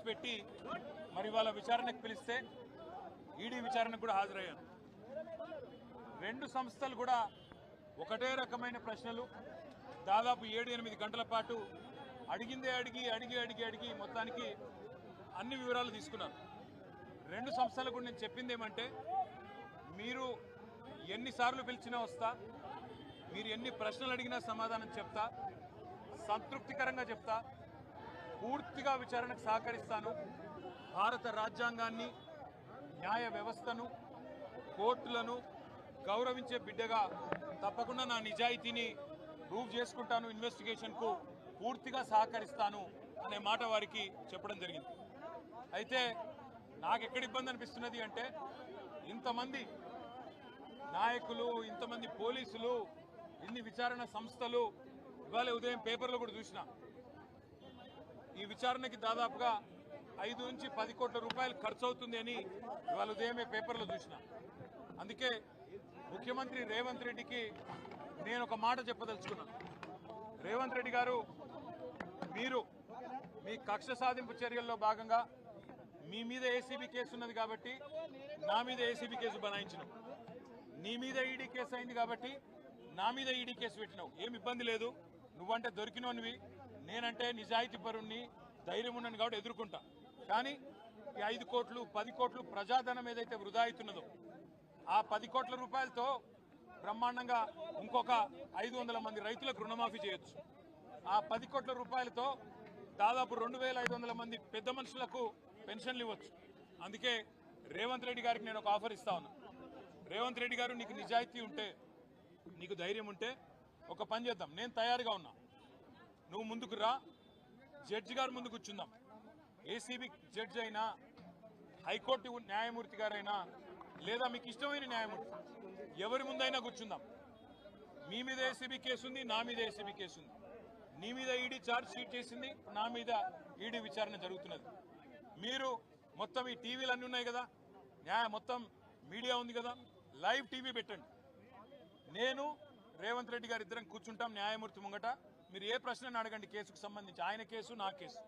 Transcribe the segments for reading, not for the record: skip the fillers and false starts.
పెట్టి మరి వాళ్ళ విచారణకు పిలిస్తే ఈడీ విచారణకు కూడా హాజరయ్యాను. రెండు సంస్థలు కూడా ఒకటే రకమైన ప్రశ్నలు దాదాపు 7-8 గంటల పాటు అడిగిందే అడిగి మొత్తానికి అన్ని వివరాలు తీసుకున్నారు. రెండు సంస్థలకు కూడా నేను చెప్పింది ఏమంటే, మీరు ఎన్నిసార్లు పిలిచినా వస్తా, మీరు ఎన్ని ప్రశ్నలు అడిగినా సమాధానం చెప్తా, సంతృప్తికరంగా చెప్తా, పూర్తిగా విచారణకు సహకరిస్తాను. భారత రాజ్యాంగాన్ని, న్యాయ వ్యవస్థను, కోర్టులను గౌరవించే బిడ్డగా తప్పకుండా నా నిజాయితీని ప్రూవ్ చేసుకుంటాను, ఇన్వెస్టిగేషన్కు పూర్తిగా సహకరిస్తాను అనే మాట వారికి చెప్పడం జరిగింది. అయితే నాకు ఎక్కడ ఇబ్బంది అనిపిస్తున్నది అంటే, ఇంతమంది నాయకులు, ఇంతమంది పోలీసులు, ఇన్ని విచారణ సంస్థలు, ఇవాళ ఉదయం పేపర్లో కూడా చూసిన ఈ విచారణకి దాదాపుగా 5 నుంచి 10 కోట్ల రూపాయలు ఖర్చు అవుతుంది అని ఇవాళ ఉదయమే పేపర్లో చూసిన. అందుకే ముఖ్యమంత్రి రేవంత్ రెడ్డికి నేను ఒక మాట చెప్పదలుచుకున్నాను. రేవంత్ రెడ్డి గారు, మీరు మీ కక్ష సాధింపు చర్యల్లో భాగంగా మీ మీద ఏసీబీ కేసు ఉన్నది కాబట్టి నా మీద ఏసీబీ కేసు బనాయించినావు, నీ మీద ఈడీ కేసు అయింది కాబట్టి నా మీద ఈడీ కేసు పెట్టినావు. ఏమి ఇబ్బంది లేదు, నువ్వంటే దొరికినోనివి, నేనంటే నిజాయితీ పరుణ్ణి, ధైర్యం ఉన్నాను కాబట్టి ఎదుర్కొంటా. కానీ ఈ 5 కోట్లు 10 కోట్లు ప్రజాధనం ఏదైతే వృధా అవుతున్నదో, ఆ 10 కోట్ల రూపాయలతో బ్రహ్మాండంగా ఇంకొక 500 మంది రైతులకు రుణమాఫీ చేయొచ్చు. ఆ 10 కోట్ల రూపాయలతో దాదాపు 2500 మంది పెద్ద మనుషులకు పెన్షన్లు ఇవ్వచ్చు. అందుకే రేవంత్ రెడ్డి గారికి నేను ఒక ఆఫర్ ఇస్తా ఉన్నా. రేవంత్ రెడ్డి గారు, నీకు నిజాయితీ ఉంటే, నీకు ధైర్యం ఉంటే ఒక పని చేద్దాం. నేను తయారుగా ఉన్నా, నువ్వు ముందుకు రా, జడ్జి గారు ముందు కూర్చుందాం. ఏసీబీ జడ్జి అయినా, హైకోర్టు న్యాయమూర్తి గారైనా, లేదా మీకు ఇష్టమైన న్యాయమూర్తి ఎవరి ముందైనా కూర్చుందాం. మీ మీద ఏసీబీ కేసు ఉంది, నా మీద ఏసీబీ కేసు ఉంది. నీ మీద ఈడీ ఛార్జ్ షీట్ చేసింది, నా మీద ఈడీ విచారణ జరుగుతున్నది. మీరు మొత్తం ఈ టీవీలు అన్నీ ఉన్నాయి కదా, మొత్తం మీడియా ఉంది కదా, లైవ్ టీవీ పెట్టండి. నేను రేవంత్ రెడ్డి గారు ఇద్దరం కూర్చుంటాం న్యాయమూర్తి ముంగట. మీరు ఏ ప్రశ్నను అడగండి కేసుకు సంబంధించి, ఆయన కేసు నా కేసు.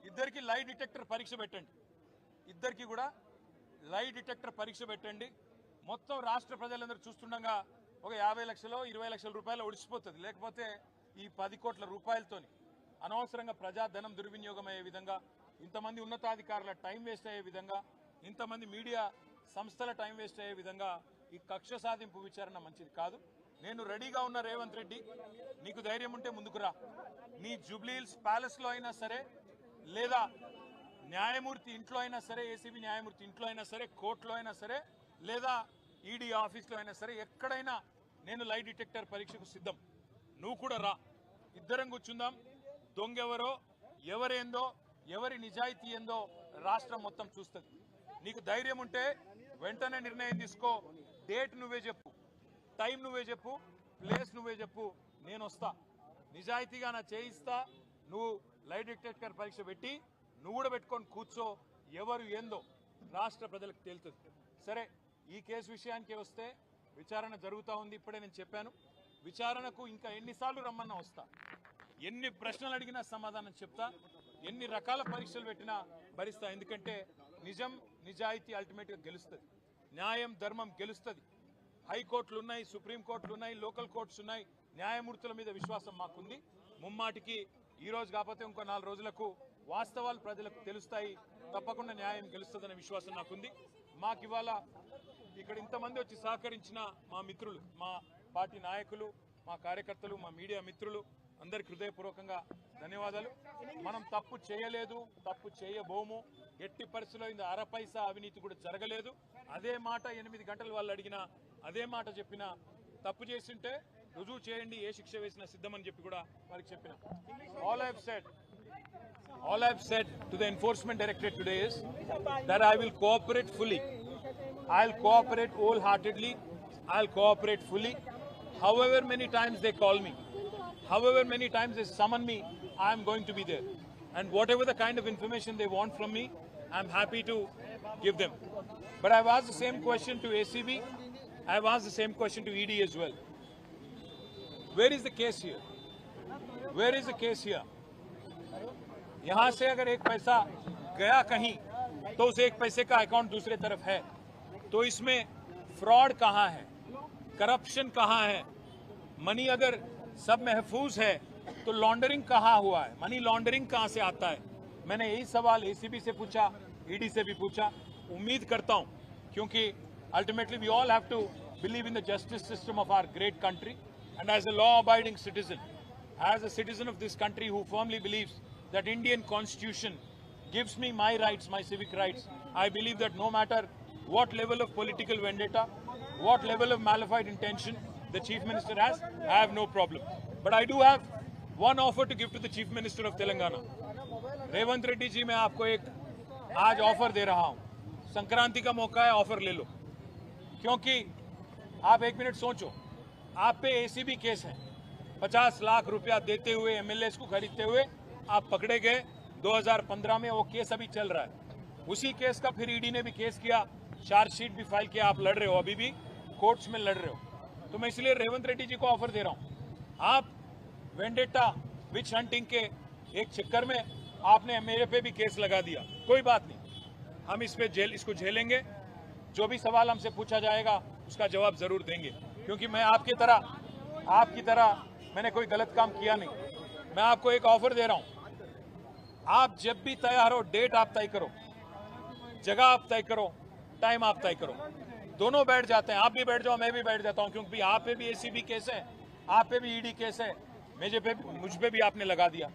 ఇద్దరికి లై డిటెక్టర్ పరీక్ష పెట్టండి. ఇద్దరికి కూడా లై డిటెక్టర్ పరీక్ష పెట్టండి. మొత్తం రాష్ట్ర ప్రజలందరూ చూస్తుండగా ఒక 50 లక్షలు 20 లక్షల రూపాయలు ఒడిసిపోతుంది. లేకపోతే ఈ 10 కోట్ల రూపాయలతోని అనవసరంగా ప్రజాధనం దుర్వినియోగం అయ్యే విధంగా, ఇంతమంది ఉన్నతాధికారుల టైం వేస్ట్ అయ్యే విధంగా, ఇంతమంది మీడియా సంస్థల టైం వేస్ట్ అయ్యే విధంగా ఈ కక్ష సాధింపు విచారణ మంచిది కాదు. నేను రెడీగా ఉన్న రేవంత్ రెడ్డి, నీకు ధైర్యం ఉంటే ముందుకు రా. నీ జూబ్లీహిల్స్ ప్యాలెస్లో అయినా సరే, లేదా న్యాయమూర్తి ఇంట్లో అయినా సరే, ఏసీబీ న్యాయమూర్తి ఇంట్లో అయినా సరే, కోర్టులో అయినా సరే, లేదా ఈడీ ఆఫీస్లో అయినా సరే, ఎక్కడైనా నేను లై డిటెక్టర్ పరీక్షకు సిద్ధం. నువ్వు కూడా రా, ఇద్దరం కూర్చుందాం. దొంగెవరో, ఎవరేందో, ఎవరి నిజాయితీ ఏందో రాష్ట్రం మొత్తం చూస్తుంది. నీకు ధైర్యం ఉంటే వెంటనే నిర్ణయం తీసుకో. డేట్ నువ్వే చెప్పు, టైం నువ్వే చెప్పు, ప్లేస్ నువ్వే చెప్పు, నేను వస్తా. నిజాయితీగా నా చేయిస్తా. నువ్వు లై డిటెక్టర్ పరీక్ష పెట్టి నువ్వు కూడా పెట్టుకొని కూర్చో. ఎవరు ఏందో రాష్ట్ర ప్రజలకు తేలుతుంది. సరే, ఈ కేసు విషయానికి వస్తే విచారణ జరుగుతూ ఉంది. ఇప్పుడే నేను చెప్పాను, విచారణకు ఇంకా ఎన్నిసార్లు రమ్మన్నా వస్తా, ఎన్ని ప్రశ్నలు అడిగినా సమాధానం చెప్తా, ఎన్ని రకాల పరీక్షలు పెట్టినా భరిస్తా. ఎందుకంటే నిజం, నిజాయితీ అల్టిమేట్గా గెలుస్తుంది. న్యాయం, ధర్మం గెలుస్తుంది. హైకోర్టులు ఉన్నాయి, సుప్రీంకోర్టులు ఉన్నాయి, లోకల్ కోర్ట్స్ ఉన్నాయి. న్యాయమూర్తుల మీద విశ్వాసం మాకుంది. ముమ్మాటికి ఈ రోజు కాకపోతే ఇంకో 4 రోజులకు వాస్తవాలు ప్రజలకు తెలుస్తాయి. తప్పకుండా న్యాయం గెలుస్తుందనే విశ్వాసం నాకుంది. మాకు ఇవాళ ఇక్కడ ఇంతమంది వచ్చి సహకరించిన మా మిత్రులు, మా పార్టీ నాయకులు, మా కార్యకర్తలు, మా మీడియా మిత్రులు అందరికి హృదయపూర్వకంగా ధన్యవాదాలు. మనం తప్పు చేయలేదు, తప్పు చేయబోము. ఎట్టి పరిస్థితుల్లో ఇంత అరపైసా అవినీతి కూడా జరగలేదు. అదే మాట 8 గంటలు వాళ్ళు అడిగినా, అదే మాట చెప్పినా, తప్పు చేసింటే రుజువు చేయండి, ఏ శిక్ష వేసినా సిద్ధమని చెప్పి కూడా వారికి చెప్పిన. All I've said to the Enforcement Directorate today is that I will cooperate fully. I'll cooperate wholeheartedly. I'll cooperate fully. However many times they call me, however many times they summon me, I am going to be there. And whatever the kind of information they want from me, I'm happy to give them. But I've asked the same question to ACB. I've asked the same question to ED as well. Where is the case here? Where is the case here? यहाँ से अगर एक पैसा गया कहीं तो उस एक पैसे का अकाउंट दूसरे तरफ है। तो इसमें फ्रॉड कहाँ है, करप्शन कहाँ है, मनी अगर सब महफूज है तो लॉन्ड्रिंग कहाँ हुआ है, मनी लॉन्ड्रिंग कहाँ से आता है। मैंने यही सवाल एसीबी से पूछा, ईडी से भी पूछा। उम्मीद करता हूं, क्योंकि ultimately we all have to believe in the justice system of our great country and as a law abiding citizen, as a citizen of this country who firmly believes that Indian constitution gives me my rights, my civic rights, I believe that no matter what level of political vendetta, what level of malified intention the Chief Minister has, I have no problem. But I do have one offer to give to the Chief Minister of Telangana. Revanth Reddy ji, मैं आपको एक आज offer दे रहा हूं। संक्रांति का मौका है, offer ले लो। क्योंकि आप एक मिनट सोचो, आप पे एसीबी केस है, 50 लाख रुपया देते हुए एमएलएस को खरीदते हुए आप पकड़े गए 2015 में। वो केस अभी चल रहा है। उसी केस का फिर ईडी ने भी केस किया, चार्जशीट भी फाइल किया। आप लड़ रहे हो, अभी भी कोर्ट्स में लड़ रहे हो। तो मैं इसलिए रेवंत रेड्डी जी को ऑफर दे रहा हूं। आप वेंडेटा विच हंटिंग के एक चक्कर में आपने मेरे पे भी केस लगा दिया, कोई बात नहीं, हम इसको झेलेंगे। जो भी सवाल हमसे पूछा जाएगा उसका जवाब जरूर देंगे, क्योंकि मैं आपकी तरह मैंने कोई गलत काम किया नहीं। मैं आपको एक ऑफर दे रहा हूं, आप जब भी तैयार हो, डेट आप तय करो, जगह आप तय करो, टाइम आप तय करो, दोनों बैठ जाते हैं। आप भी बैठ जाओ, मैं भी बैठ जाता हूं, क्योंकि आप पे भी एसीबी केस है, आप पे भी ईडी केस है, मुझ पे भी आपने लगा दिया।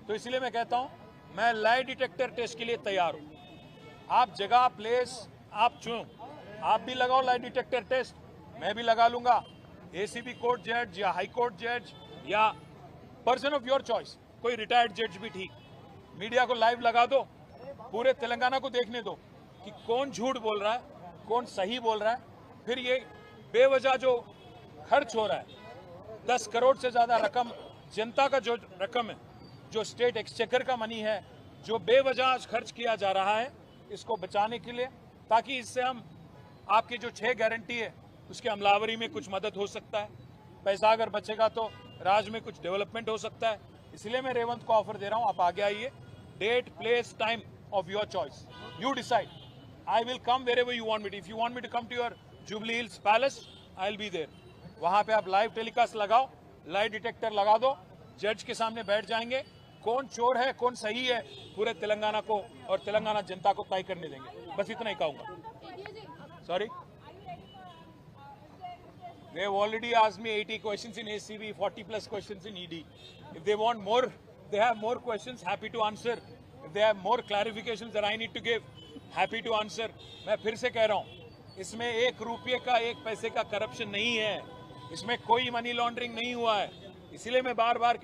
तो इसलिए मैं कहता हूं, मैं लाई डिटेक्टर टेस्ट के लिए तैयार हूं। आप जगह, प्लेस आप चुनो, आप भी लगाओ लाई डिटेक्टर टेस्ट, मैं भी लगा लूंगा। एसीबी कोर्ट जज या हाई कोर्ट जज या पर्सन ऑफ योर चॉइस, कोई रिटायर्ड जज भी ठीक। मीडिया को लाइव लगा दो, पूरे तेलंगाना को देखने दो कि कौन झूठ बोल रहा है, कौन सही बोल रहा है। फिर ये बेवजह जो खर्च हो रहा है, 10 करोड़ से ज्यादा रकम, जनता का जो रकम है, जो स्टेट एक्सचेकर का मनी है, जो बेवजह खर्च किया जा रहा है, इसको बचाने के लिए, ताकि इससे हम आपकी जो 6 गारंटी है उसके अमलावरी में कुछ मदद हो सकता है। पैसा अगर बचेगा तो राज्य में कुछ डेवलपमेंट हो सकता है। इसलिए मैं रेवंत को ऑफर दे रहा हूं, आप आगे आइए, date, place, time of your choice, you decide. I will come wherever you want me to. If you want me to come to your Jubilee Hills palace, I will be there. वहां पे आप लाइव टेलीकास्ट लगाओ, lie detector लगा दो, जज के सामने बैठ जाएंगे, कौन चोर है कौन सही है, पूरे तेलंगाना को और तेलंगाना जनता को तय करने देंगे। बस इतना ही कहूंगा। Sorry, they have already asked me 80 questions in ACB, 40 plus questions in ED. If they want more, they have more questions, happy to answer. If they have more clarifications that I need to give, happy to answer. मैं फिर से कह रहा हूं, इसमें 1 रुपये का 1 पैसे का करप्शन नहीं है, इसमें कोई मनी लॉन्ड्रिंग नहीं हुआ है। इसलिए मैं बार बार